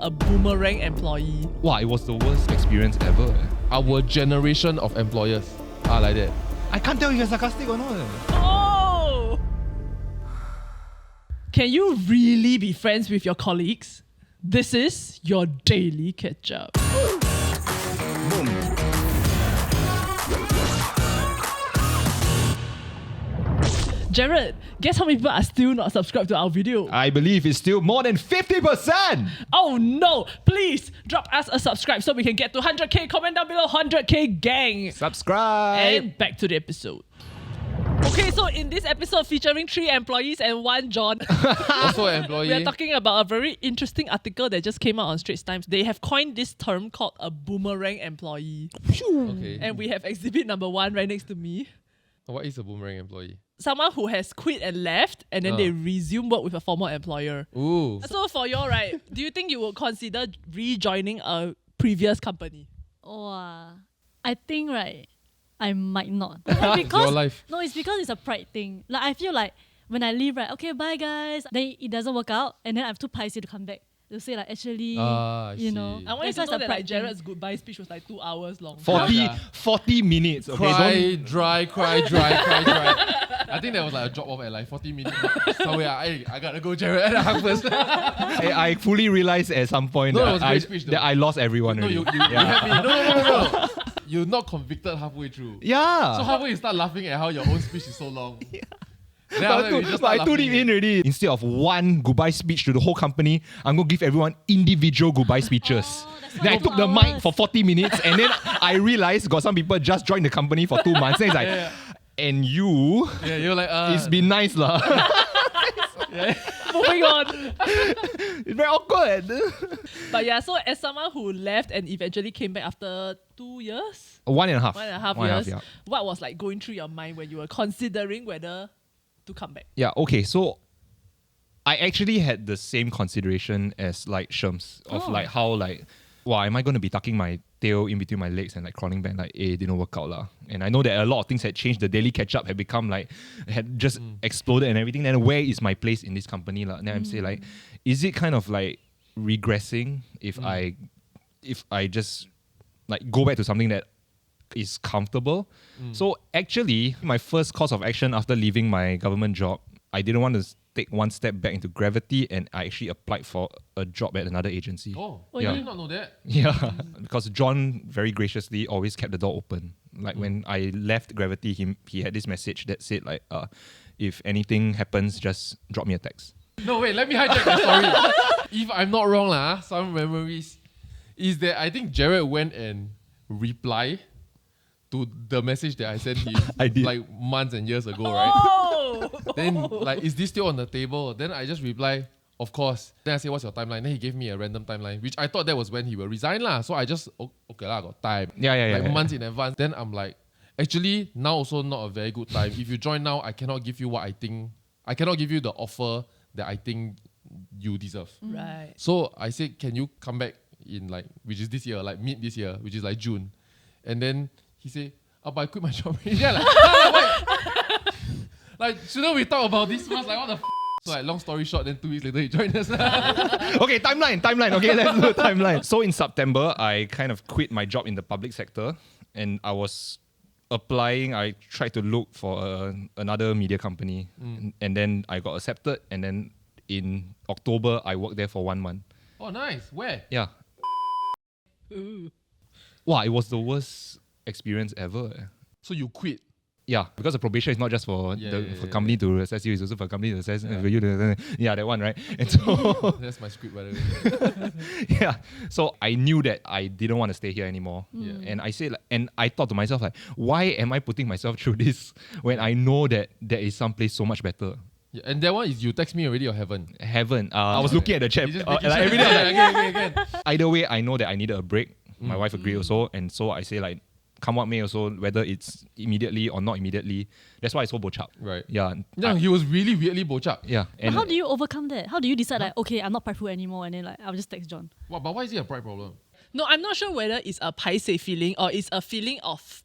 a boomerang employee? Wow, it was the worst experience ever. Our generation of employers are like that. I can't tell if you're sarcastic or not. Oh! Can you really be friends with your colleagues? This is your daily Ketchup. Boom. Jared, guess how many people are still not subscribed to our video? I believe it's still more than 50%. Oh no! Please drop us a subscribe so we can get to 100k. Comment down below, 100k gang. Subscribe. And back to the episode. Okay, so in this episode featuring 3 employees and 1 John, Also an employee. we are talking about a very interesting article that just came out on Straits Times. They have coined this term called a boomerang employee. Okay. And we have exhibit number 1 right next to me. What is a boomerang employee? Someone who has quit and left, and then they resume work with a former employer. Ooh. So for you, right, do you think you would consider rejoining a previous company? I think, right, I might not. Your life. No, it's because it's a pride thing. Like, I feel like when I leave, right, okay, bye guys, then it doesn't work out, and then I'm too pricey to come back. They'll say like, actually, I you know. see. I want you that's to why know it's a that pride like, Jared's goodbye speech was like 2 hours long. 40 minutes. Okay, Cry, dry. I think that was like a drop off at like 40 minutes. Sorry, I gotta go, Jared. First. I fully realized at some point No, it that, was a great speech, though. that I lost everyone No, already. you had me. No. You're not convicted halfway through. Yeah. So halfway you start laughing at how your own speech is so long. Then But, after that, we just but I start told it laughing. in already. Instead of one goodbye speech to the whole company, I'm going to give everyone individual goodbye speeches. that's Then I not took the ours. mic for 40 minutes and then I realized got some people just joined the company for 2 months. Then it's like, Yeah. and you, Yeah, you're like, it's been nice lah. Moving on. It's very awkward. But yeah, so as someone who left and eventually came back after 2 years, 1.5. 1.5 years, what was like going through your mind when you were considering whether to come back? Yeah, okay. So I actually had the same consideration as like Shams of like how like, wow, am I going to be tucking my tail in between my legs and like crawling back like, it didn't work out lah. And I know that a lot of things had changed. The daily Ketchup had become like, had just exploded and everything. Then where is my place in this company lah? Then I'm saying like, is it kind of like regressing if I just like go back to something that is comfortable? So actually, my first course of action after leaving my government job, I didn't want to take one step back into gravity, and I actually applied for a job at another agency. Oh, Yeah. I did not know that. Yeah, because John very graciously always kept the door open. Like when I left Gravity, he had this message that said like, if anything happens, just drop me a text. No, wait, let me hijack the story. If I'm not wrong, some memories is that I think Jared went and replied to the message that I sent him I did. like months and years ago, right? Oh! Then like, is this still on the table? Then I just reply, of course. Then I say, what's your timeline? Then he gave me a random timeline, which I thought that was when he will resign lah. So I just, okay lah, got time. Yeah. Months in advance. Then I'm like, actually, now also not a very good time. If you join now, I cannot give you what I think. I cannot give you the offer that I think you deserve. Right. So I said, can you come back in like, which is this year, like mid this year, which is like June. And then he said, but I quit my job. Yeah, like, shouldn't we talk about this first? Like, what the So like, long story short, then 2 weeks later he joined us. Okay, timeline. Okay, let's do a timeline. So in September, I kind of quit my job in the public sector, and I was applying. I tried to look for another media company, and then I got accepted. And then in October, I worked there for 1 month. Oh, nice. Where? Yeah. Ooh. Wow, it was the worst experience ever. So you quit. Yeah, because the probation is not just for for company to assess you, it's also for company to assess you. That one, right? And so That's my script, by the way. yeah, so I knew that I didn't want to stay here anymore, and I said, and I thought to myself like, why am I putting myself through this when I know that there is someplace so much better? Yeah, and that one is you text me already or haven't? Haven't. I was looking at the chat You just like making every sure. day. I was like, Again. either way, I know that I needed a break. My wife agreed also, and so I say like, come what may also, whether it's immediately or not immediately. That's why I so bochap. Right. Yeah. Yeah, he was really weirdly bochap. Yeah. But And how do you overcome that? How do you decide like, okay, I'm not prideful anymore, and then like I'll just text John? But why is it a pride problem? No, I'm not sure whether it's a paiseh feeling or it's a feeling of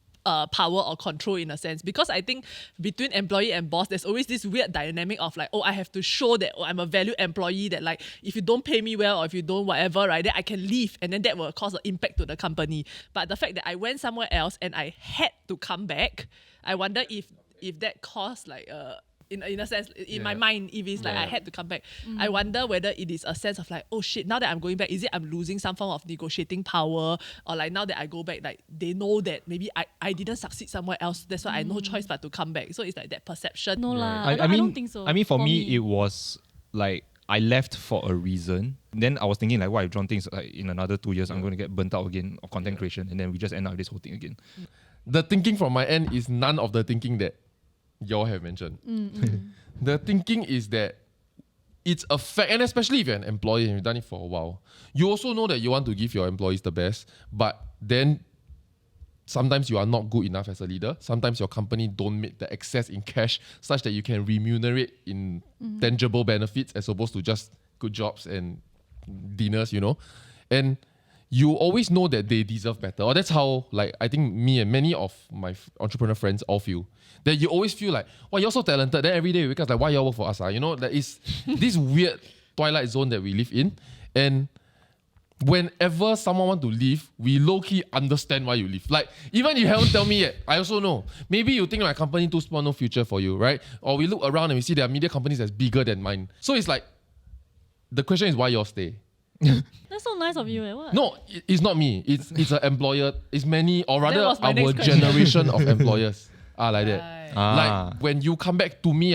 power or control in a sense, because I think between employee and boss, there's always this weird dynamic of like, oh, I have to show that I'm a valued employee, that like if you don't pay me well or if you don't whatever, right, then I can leave, and then that will cause an impact to the company. But the fact that I went somewhere else and I had to come back, I wonder if that caused like in a sense, in my mind, if it's like I had to come back, I wonder whether it is a sense of like, oh shit, now that I'm going back, is it I'm losing some form of negotiating power, or like now that I go back, like they know that maybe I didn't succeed somewhere else, that's why I no choice but to come back. So it's like that perception. No lah, I I mean, don't think so. I mean, for me, it was like I left for a reason. Then I was thinking like, what if John thinks like in another 2 years I'm going to get burnt out again of content creation, and then we just end up with this whole thing again. The thinking from my end is none of the thinking that y'all have mentioned. The thinking is that it's a fact, and especially if you're an employee and you've done it for a while, you also know that you want to give your employees the best, but then sometimes you are not good enough as a leader. Sometimes your company don't make the excess in cash such that you can remunerate in tangible benefits as opposed to just good jobs and dinners, you know. And you always know that they deserve better. Or that's how, like, I think me and many of my entrepreneur friends all feel. That you always feel like, wow, you're so talented. Then every day we wake up like, why y'all work for us? You know, that is this weird twilight zone that we live in. And whenever someone want to leave, we low-key understand why you leave. Like, even if you haven't tell me yet, I also know. Maybe you think my company too small, no future for you, right? Or we look around and we see there are media companies that's bigger than mine. So it's like, the question is why y'all stay? That's so nice of you. What? No, it's not me. It's an employer. It's many, or rather was my our next question. generation of employers are like that. Right. Like when you come back to me,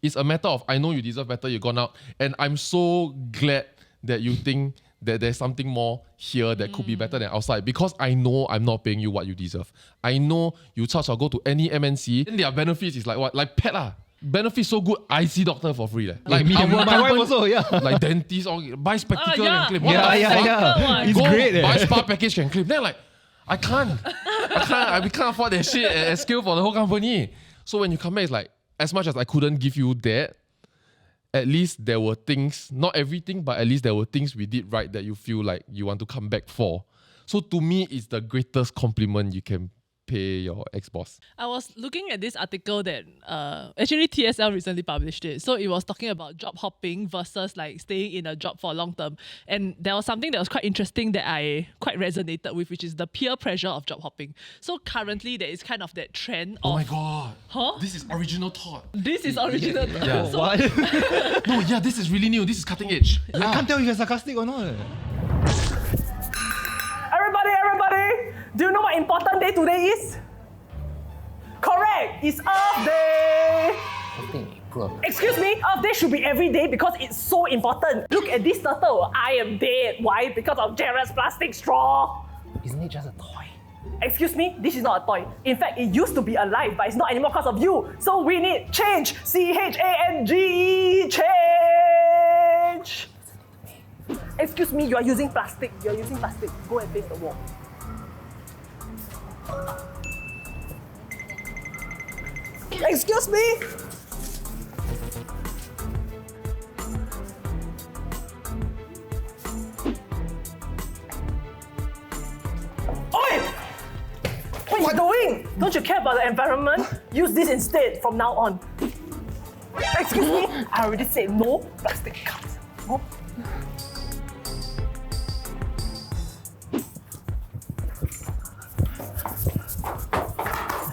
it's a matter of I know you deserve better, you've gone out. And I'm so glad that you think that there's something more here that could be better than outside, because I know I'm not paying you what you deserve. I know you charge or go to any MNC, and their benefits is like what? Like pet lah. Benefits so good, I see doctor for free. Like me, our my wife company- also, yeah. Like dentist, or buy spectacle yeah. and claim. What the Yeah, fuck? yeah. It's Go great. buy spa package can claim. Then like, I can't. We can't afford that shit at scale for the whole company. So when you come back, it's like, as much as I couldn't give you that, at least there were things, not everything, but at least there were things we did right that you feel like you want to come back for. So to me, it's the greatest compliment you can pay your ex-boss. I was looking at this article that actually TSL recently published it. So it was talking about job hopping versus like staying in a job for long term. And there was something that was quite interesting that I quite resonated with, which is the peer pressure of job hopping. So currently there is kind of that trend of... Oh my god. Huh? This is original thought. This is original. Yeah. So What? No, yeah, this is really new. This is cutting edge. I can't tell if you're sarcastic or not. Everybody, do you know what important day today is? Correct, it's Earth Day. Excuse me, Earth Day should be every day because it's so important. Look at this turtle, I am dead. Why? Because of Jared's plastic straw. Isn't it just a toy? Excuse me, this is not a toy. In fact, it used to be alive, but it's not anymore because of you. So we need change. CHANGE, change. Excuse me, you are using plastic. You are using plastic. Go and face the wall. Excuse me. Oi! What are you doing? Don't you care about the environment? Use this instead from now on. Excuse me, I already said no plastic cups. No.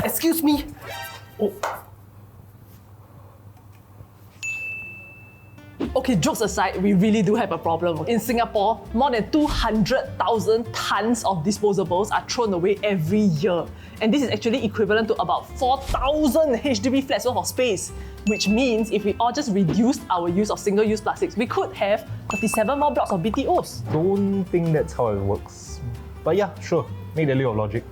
Excuse me. Oh. Okay, jokes aside, we really do have a problem. In Singapore, more than 200,000 tons of disposables are thrown away every year. And this is actually equivalent to about 4,000 HDB flats worth of space. Which means if we all just reduced our use of single-use plastics, we could have 37 more blocks of BTOs. Don't think that's how it works. But yeah, sure, make the leap of logic.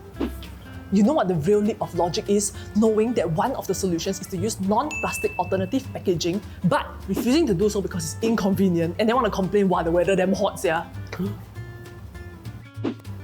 You know what the real leap of logic is? Knowing that one of the solutions is to use non-plastic alternative packaging, but refusing to do so because it's inconvenient, and they want to complain, wow, the weather damn hot, yeah.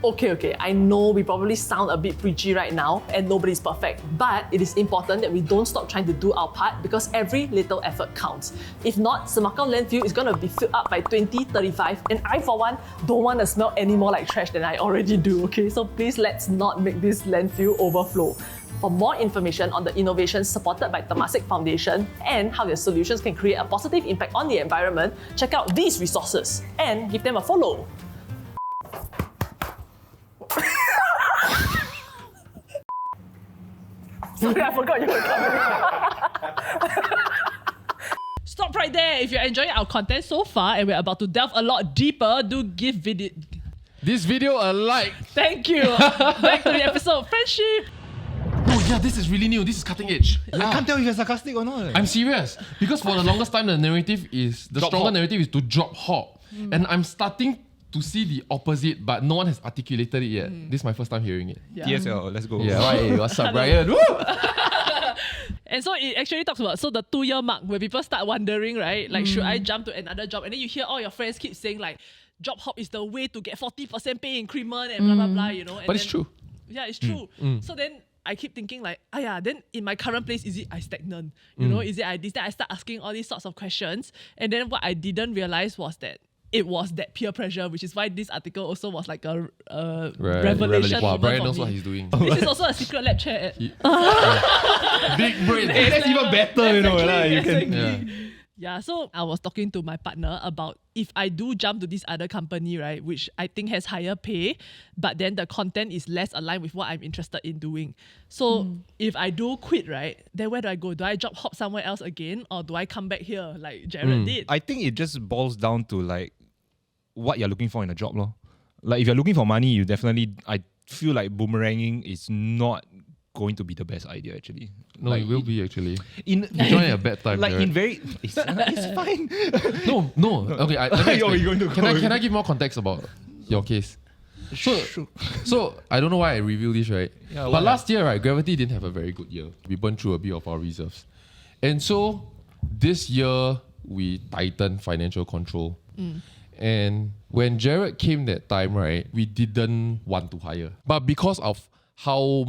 Okay, I know we probably sound a bit preachy right now and nobody's perfect, but it is important that we don't stop trying to do our part because every little effort counts. If not, Semakau landfill is going to be filled up by 2035 and I, for one, don't want to smell any more like trash than I already do, okay? So please let's not make this landfill overflow. For more information on the innovations supported by Temasek Foundation and how their solutions can create a positive impact on the environment, check out these resources and give them a follow. Sorry, I forgot you were coming. Stop right there. If you're enjoying our content so far and we're about to delve a lot deeper, do give This video a like. Thank you. Back to the episode, friendship. Oh yeah, this is really new. This is cutting edge. I can't tell if you're sarcastic or not. I'm serious. Because for the longest time, the narrative is, the Drop stronger hop. narrative is to drop hop. And I'm starting to see the opposite, but no one has articulated it yet. This is my first time hearing it. TSL, let's go. Yeah, right. What's up, Brian? Woo! And so it actually talks about the 2-year mark where people start wondering, right? Like, should I jump to another job? And then you hear all your friends keep saying like, job hop is the way to get 40% pay increment and blah blah blah, you know. And But it's then- true. Yeah, it's true. So then I keep thinking like, then in my current place, is it I stagnant? You know, is it I this? Then I start asking all these sorts of questions. And then what I didn't realize was that it was that peer pressure, which is why this article also was like a revelation. Wow, moment Brian for knows me. what he's doing. This is also a secret lab chair. Big brain. Hey, that's even better, you know. Exactly, You can. exactly. Yeah, so I was talking to my partner about if I do jump to this other company, right, which I think has higher pay, but then the content is less aligned with what I'm interested in doing. So if I do quit, right, then where do I go? Do I job hop somewhere else again, or do I come back here like Jared did? I think it just boils down to like what you're looking for in a job, lor. Like if you're looking for money, you definitely, I feel like boomeranging is not going to be the best idea actually. No, like, it will be actually. in You joined at a bad time. like Jared. in very it's fine. No. Okay, let me Yo, explain. you're going to go. Can I give more context about your case? So I don't know why I revealed this, right? Yeah, but why? last year, right, Gravity didn't have a very good year. We burned through a bit of our reserves. And so this year, we tightened financial control. And when Jared came that time, right, we didn't want to hire. But because of how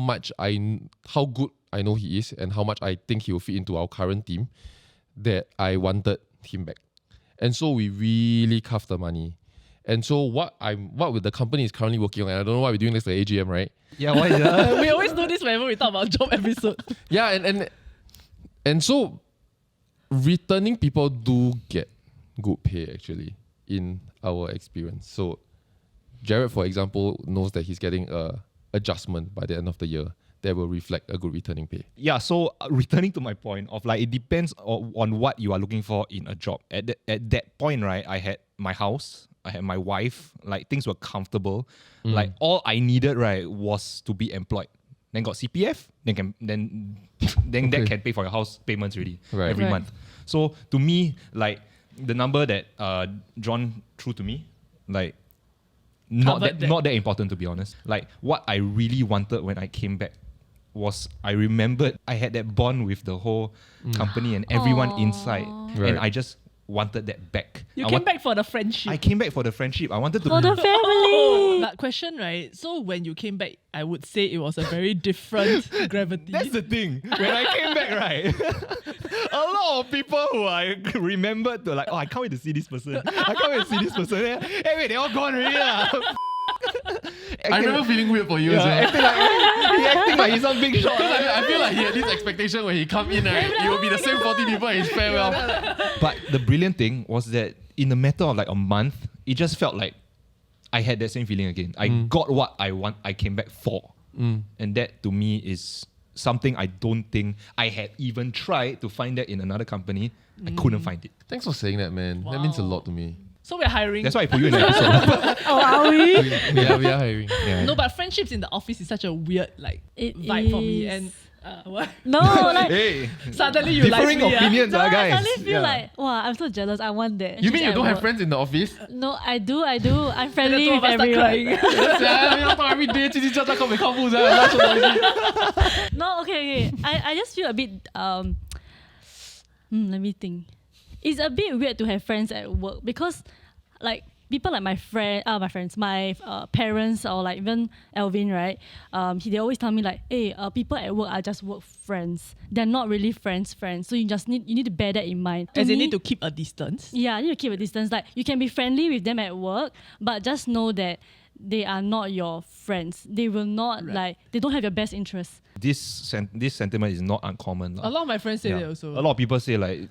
good I know he is and how much I think he will fit into our current team, that I wanted him back. And so we really cuffed the money. And so what the company is currently working on, and I don't know why we're doing this at AGM, right? Yeah, why is that? We always do this whenever we talk about job episode. Yeah, and so returning people do get good pay actually in our experience. So Jared, for example, knows that he's getting a adjustment by the end of the year that will reflect a good returning pay. Yeah, so returning to my point of like it depends on what you are looking for in a job. At that point, right, I had my house, I had my wife, like things were comfortable. Like all I needed, right, was to be employed. Then got CPF, then that can pay for your house payments already every Right. month. So to me, like the number that John threw to me, like not Covered that important to be honest. Like what I really wanted when I came back was I remembered I had that bond with the whole company and everyone inside, Right. and I just wanted that back. You I came back for the friendship. I came back for the friendship. I wanted to. For the family. That question, right? So when you came back, I would say it was a very different gravity. That's the thing. When I came back, right, a lot of people who I remembered to like, oh, I can't wait to see this person. I can't wait to see this person. Hey, wait, they all gone already. I remember feeling weird for you as well. acting like he's some big shot. I feel like he had this expectation when he come in, right? It will be the same 40 people in his farewell. But the brilliant thing was that in a matter of like a month, it just felt like I had that same feeling again. I got what I want. I came back for. And that to me is something I don't think I had even tried to find that in another company. I couldn't find it. Thanks for saying that, man. That means a lot to me. So we're hiring. That's why I put you in the episode. Oh, are we? Yeah, we are hiring. Yeah. No, but friendships in the office is such a weird like It vibe for me. is. And what? No, like Hey, Suddenly you like differing me. opinions, no, I guys. suddenly feel Yeah. like, wow, I'm so jealous. I want that. You mean you Actually, don't I have want- friends in the office? No, I do. I'm And the friendly two with of us start everyone. crying. Yeah, you talk every day. 叽叽喳喳跟我靠步噻，那so noisy. No, okay. I just feel a bit let me think. It's a bit weird to have friends at work because like people like my parents, or like even Alvin, right? They always tell me like, hey, people at work are just work friends. They're not really friends. So you need to bear that in mind. As they need to keep a distance. Yeah, you need to keep a distance. Like you can be friendly with them at work, but just know that they are not your friends. They will not they don't have your best interests. This sentiment is not uncommon. A lot of my friends say that also. A lot of people say like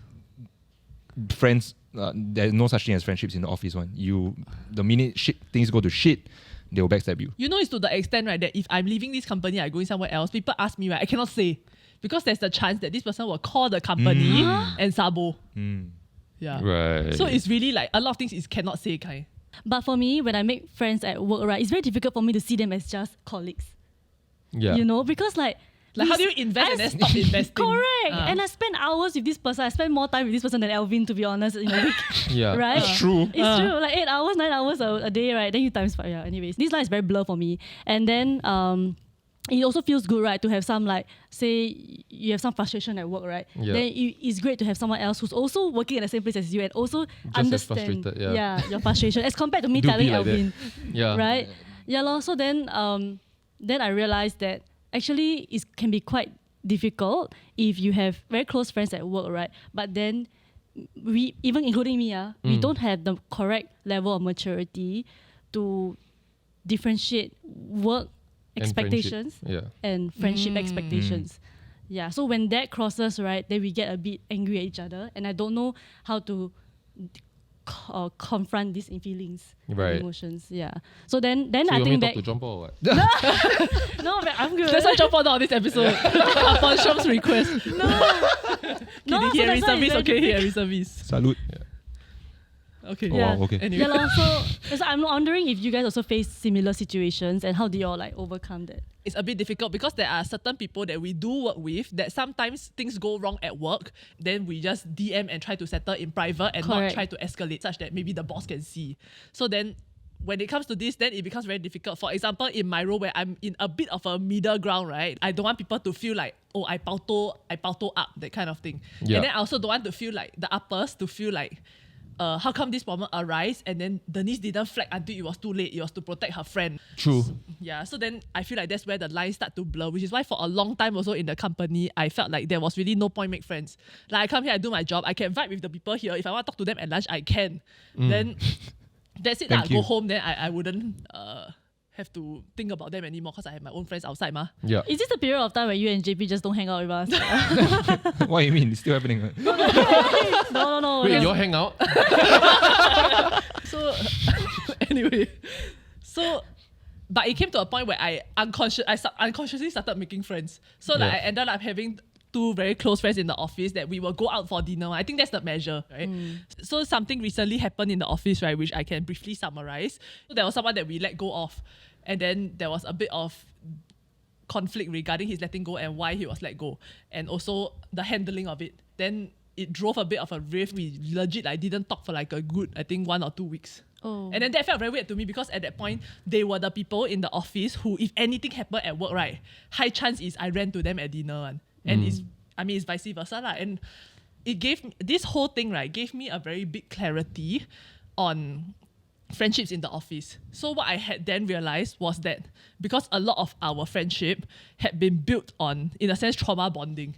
friends. There's no such thing as friendships in the office. The minute things go to shit, they will backstab you. You know, it's to the extent, right, that if I'm leaving this company, I'm going somewhere else, people ask me, right, I cannot say. Because there's the chance that this person will call the company and sabo. Yeah. Right. So it's really like a lot of things is cannot say kind. But for me, when I make friends at work, right, it's very difficult for me to see them as just colleagues. Yeah. You know, because like how do you invest and then stop investing? Correct. And I spend hours with this person. I spend more time with this person than Alvin, to be honest, in a week. Yeah. Right? It's true. It's true. Like 8 hours, 9 hours a day, right? Then you times 5. Yeah, anyways. This line is very blur for me. And then it also feels good, right, to have some, like, say you have some frustration at work, right? Yeah. Then it's great to have someone else who's also working at the same place as you and also understand your frustration as compared to me Do telling be like Alvin. Yeah. Right? Yeah, lor. So then I realized that actually it can be quite difficult if you have very close friends at work, right? But then we, even including me, we don't have the correct level of maturity to differentiate work expectations and friendship expectations. Yeah, so when that crosses, right, then we get a bit angry at each other, and I don't know how to confront these feelings, emotions. Yeah. So then So I you want me think to back. talk to John Paul or what? No, but I'm good. That's why jump on this episode. Upon Shom's request. No, Did he so hear that's why service? it's Okay, very he hear service. Salute. Okay. Oh, Yeah. wow, okay. Anyway. Yeah, lor. So I'm wondering if you guys also face similar situations and how do you all like overcome that? It's a bit difficult because there are certain people that we do work with that sometimes things go wrong at work, then we just DM and try to settle in private and not Correct. try to escalate such that maybe the boss can see. So then when it comes to this, then it becomes very difficult. For example, in my role where I'm in a bit of a middle ground, right? I don't want people to feel like, oh, I pauto up, that kind of thing. Yeah. And then I also don't want to feel like the uppers to feel like, how come this problem arise and then Denise didn't flag until it was too late. It was to protect her friend. True. Yeah, so then I feel like that's where the lines start to blur, which is why for a long time also in the company, I felt like there was really no point make friends. Like I come here, I do my job, I can vibe with the people here. If I want to talk to them at lunch, I can. Then that's it. I Thank you. go home, then I wouldn't have to think about them anymore because I have my own friends outside. Yeah. Is this the period of time where you and JP just don't hang out with us? What do you mean? It's still happening. No. Wait, you all hang out? So anyway, but it came to a point where I unconsciously started making friends. So like I ended up having 2 very close friends in the office that we will go out for dinner. I think that's the measure, right? So something recently happened in the office, right, which I can briefly summarize. So there was someone that we let go of, and then there was a bit of conflict regarding his letting go and why he was let go, and also the handling of it. Then it drove a bit of a rift. We legit didn't talk for like a good, I think, 1 or 2 weeks. Oh. And then that felt very weird to me because at that point, they were the people in the office who, if anything happened at work, right, high chance is I ran to them at dinner. And it's vice versa. And it gave this whole thing, right, gave me a very big clarity on friendships in the office. So what I had then realized was that because a lot of our friendship had been built on, in a sense, trauma bonding.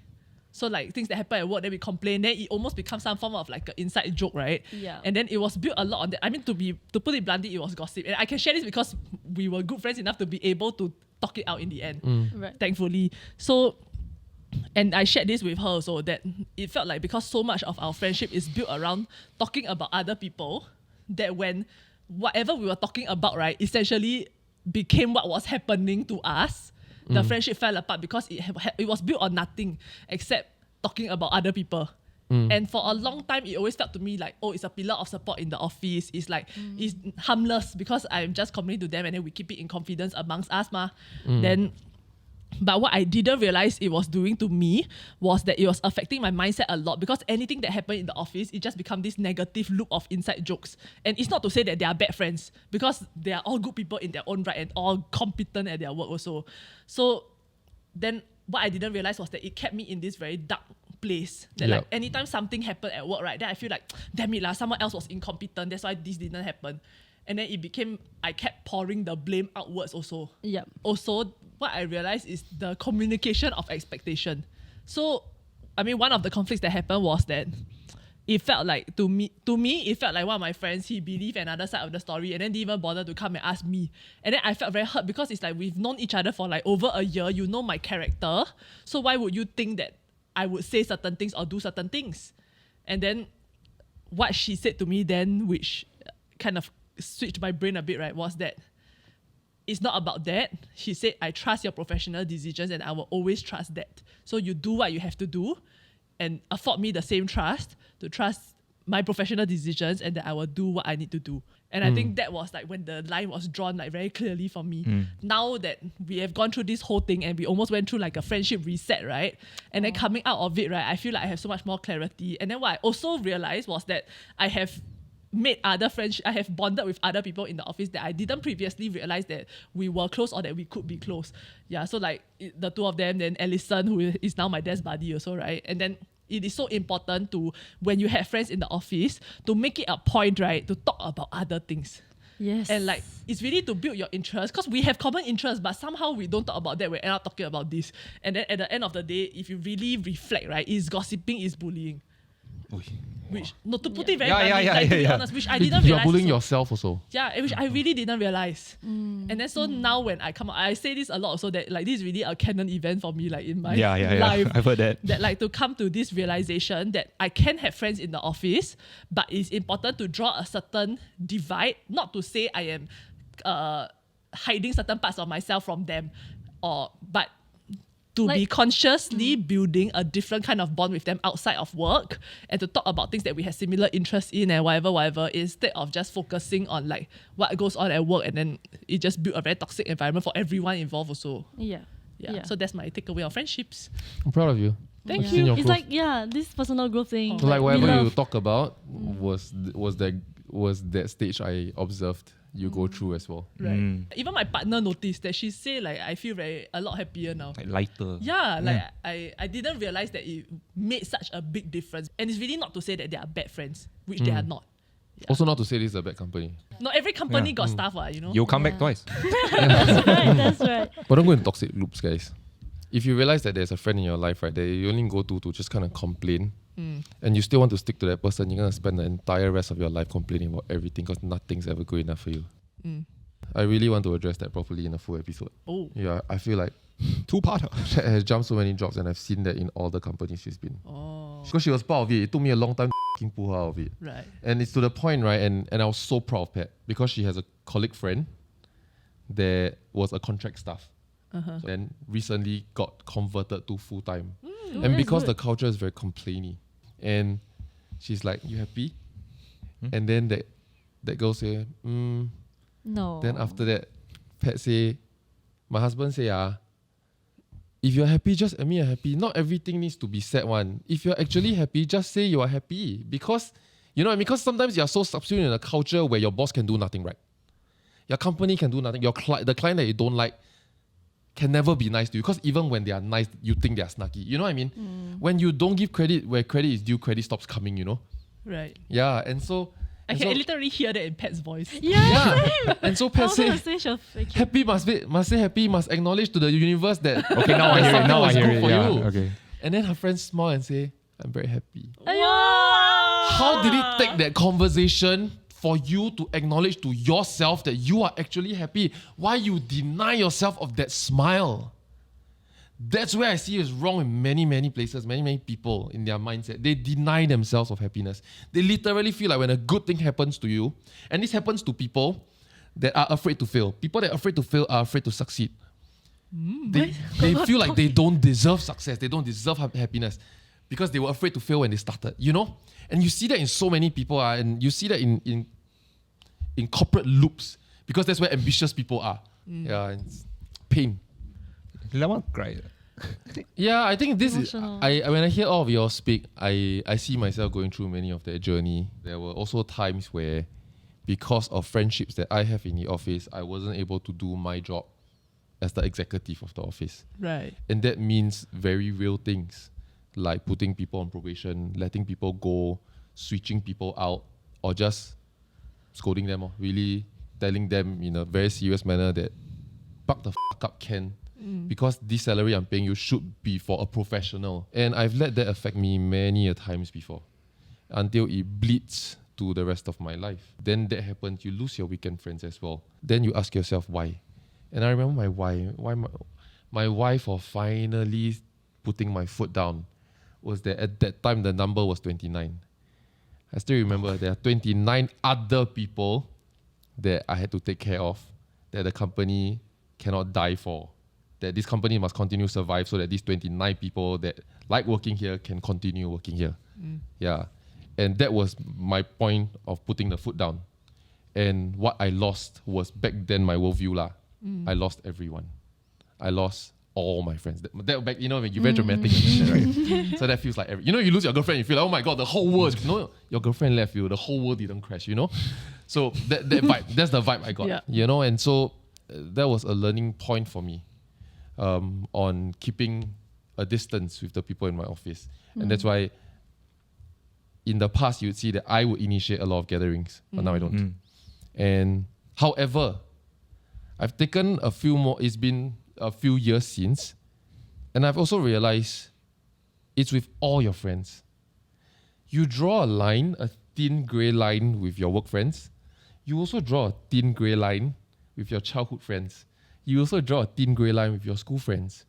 So like things that happen at work, then we complain, then it almost becomes some form of like an inside joke, right? Yeah. And then it was built a lot on that. I mean, to put it bluntly, it was gossip. And I can share this because we were good friends enough to be able to talk it out in the end, Right. thankfully. So, and I shared this with her also, that it felt like because so much of our friendship is built around talking about other people, that when whatever we were talking about, right, essentially became what was happening to us, the friendship fell apart because it was built on nothing except talking about other people. And for a long time, it always felt to me like, oh, it's a pillar of support in the office. It's like, it's harmless because I'm just complaining to them and then we keep it in confidence amongst us. But what I didn't realize it was doing to me was that it was affecting my mindset a lot because anything that happened in the office, it just become this negative loop of inside jokes. And it's not to say that they are bad friends because they are all good people in their own right and all competent at their work also. So then what I didn't realize was that it kept me in this very dark place. That like anytime something happened at work, right, then I feel like, damn it, someone else was incompetent. That's why this didn't happen. And then it became, I kept pouring the blame outwards also. Yep. Also, what I realized is the communication of expectation. So, I mean, one of the conflicts that happened was that it felt like, to me, it felt like one of my friends, he believed another side of the story and then didn't even bother to come and ask me. And then I felt very hurt because it's like we've known each other for like over a year. You know my character. So why would you think that I would say certain things or do certain things? And then what she said to me then, which kind of switched my brain a bit, right, was that it's not about that. She said, I trust your professional decisions and I will always trust that. So you do what you have to do and afford me the same trust to trust my professional decisions and that I will do what I need to do. And I think that was like when the line was drawn like very clearly for me. Now that we have gone through this whole thing and we almost went through like a friendship reset, right? And then coming out of it, right, I feel like I have so much more clarity. And then what I also realized was that I have made other friends, I have bonded with other people in the office that I didn't previously realize that we were close or that we could be close. Yeah, so like the two of them, then Alison, who is now my desk buddy also, right? And then it is so important to, when you have friends in the office, to make it a point, right, to talk about other things. Yes. And like, it's really to build your interest because we have common interests, but somehow we don't talk about that. We end up talking about this. And then at the end of the day, if you really reflect, right, is gossiping, is bullying. Which, no, to put it very bluntly, to be honest, which I didn't realize. You're bullying also. yourself also. Yeah, which I really didn't realize. And then so now when I come out, I say this a lot also that like this is really a canon event for me, like in my life. I've heard that. That like to come to this realization that I can have friends in the office, but it's important to draw a certain divide, not to say I am hiding certain parts of myself from them, but to be consciously building a different kind of bond with them outside of work and to talk about things that we have similar interests in and whatever, instead of just focusing on like what goes on at work and then it just built a very toxic environment for everyone involved also. Yeah. So that's my takeaway on friendships. I'm proud of you. Thank I've you. seen your It's growth. like, this personal growth thing. Like we whatever you love. talk about was that stage I observed you go through as well. Right. Even my partner noticed that she said like I feel a lot happier now. Like lighter. Yeah, like I didn't realize that it made such a big difference. And it's really not to say that they are bad friends, which they are not. Also, not to say this is a bad company. Not every company got stuff, you know. You'll come back twice. That's right. But don't go in toxic loops, guys. If you realize that there's a friend in your life, right, that you only go to just kind of complain, and you still want to stick to that person, you're going to spend the entire rest of your life complaining about everything because nothing's ever good enough for you. I really want to address that properly in a full episode. Oh. Yeah, I feel like Two-parter. Chat has jumped so many jobs and I've seen that in all the companies she's been. Oh. Because she was part of it. It took me a long time to pull her out of it. Right. And it's to the point, right? And I was so proud of Pat because she has a colleague friend that was a contract staff. So then recently got converted to full-time. And that's because good. the culture is very complainy. And she's like, you happy? And then that girl say, No. Then after that, Pat say, my husband say, if you're happy, just admit you're happy. Not everything needs to be said one. If you're actually happy, just say you are happy. Because, you know what I mean? Because sometimes you're so subsumed in a culture where your boss can do nothing right. Your company can do nothing. The client that you don't like can never be nice to you. Because even when they are nice, you think they are snarky. You know what I mean? When you don't give credit where credit is due, credit stops coming, you know? Right. Yeah, and so... I can literally hear that in Pat's voice. Yeah. And so I Pat was gonna say, say she'll fake it. happy must say happy, must acknowledge to the universe that Okay, now I hear it. Now I hear it. for Yeah. you. Okay. And then her friends smile and say, I'm very happy. Wow. How did it take that conversation for you to acknowledge to yourself that you are actually happy? Why you deny yourself of that smile? That's where I see is wrong in many, many places, many, many people in their mindset. They deny themselves of happiness. They literally feel like when a good thing happens to you, and this happens to people that are afraid to fail. People that are afraid to fail are afraid to succeed. They feel like they don't deserve success. They don't deserve happiness because they were afraid to fail when they started, you know? And you see that in so many people, and you see that in corporate loops because that's where ambitious people are. Yeah, and it's pain. Lemon cry. Yeah, I think this Emotional. is... when I hear all of y'all speak, I see myself going through many of that journey. There were also times where, because of friendships that I have in the office, I wasn't able to do my job as the executive of the office. Right. And that means very real things, like putting people on probation, letting people go, switching people out, or just scolding them, really telling them in a very serious manner that buck the up, Ken. Because this salary I'm paying you should be for a professional. And I've let that affect me many a times before. Until it bleeds to the rest of my life. Then that happens, you lose your weekend friends as well. Then you ask yourself why. And I remember my why for finally putting my foot down was that at that time the number was 29. I still remember there are 29 other people that I had to take care of, that the company cannot die for. That this company must continue to survive so that these 29 people that like working here can continue working here. Yeah. And that was my point of putting the foot down. And what I lost was back then my worldview lah. I lost everyone. I lost all my friends. That back, you know, when you're very dramatic, right? So that feels like you lose your girlfriend, you feel like, oh my god, the whole world. No, your girlfriend left you, the whole world didn't crash, you know? So that vibe, that's the vibe I got. You know, and so that was a learning point for me. On keeping a distance with the people in my office. And that's why in the past you'd see that I would initiate a lot of gatherings, but now I don't. And however, I've taken a few more, it's been a few years since, and I've also realized it's with all your friends. You draw a line, a thin grey line with your work friends. You also draw a thin grey line with your childhood friends. You also draw a thin grey line with your school friends.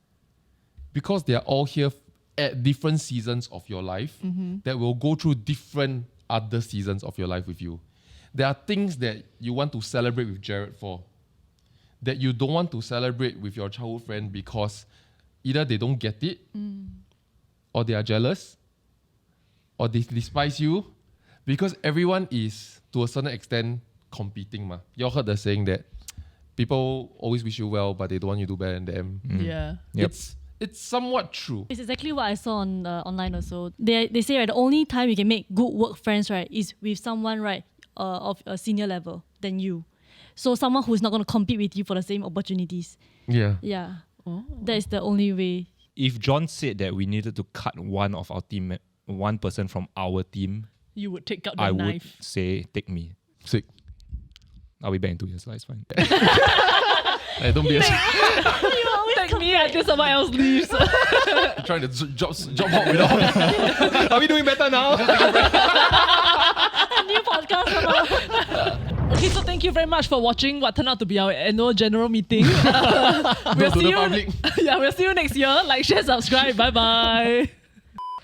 Because they are all here at different seasons of your life that will go through different other seasons of your life with you. There are things that you want to celebrate with Jared for, that you don't want to celebrate with your childhood friend because either they don't get it, or they are jealous, or they despise you, because everyone is, to a certain extent, competing. You all heard the saying that people always wish you well, but they don't want you to do better than them. Yeah. Yep. It's somewhat true. It's exactly what I saw on online also. They say, right, the only time you can make good work friends, right, is with someone, right, of a senior level than you. So someone who's not going to compete with you for the same opportunities. Yeah. Yeah. That is the only way. If John said that we needed to cut one of our team, one person from our team, You would take out the I would knife. say, take me. Sick. I'll be back in 2 years, so it's fine. Hey, don't be a Take me until someone else leaves. trying to job hop without. Are we doing better now? A new podcast. Okay, so thank you very much for watching what turned out to be our annual general meeting. Go to the public. We'll see you next year. Like, share, subscribe. Bye-bye.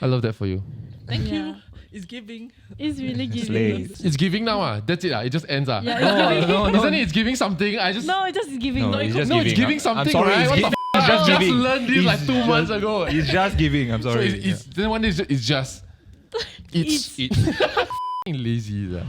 I love that for you. Thank you. Yeah. It's giving. It's really giving. Slay. It's giving now. That's it. It just ends. Yeah, it's giving. Isn't it? It's giving something. I just No, it's just giving. No, it's just no, giving. it's giving I'm something, sorry, right? it's What the It's just I just giving. learned this like 2 months ago. It's just giving. I'm So sorry. then one day it's just it's lazy.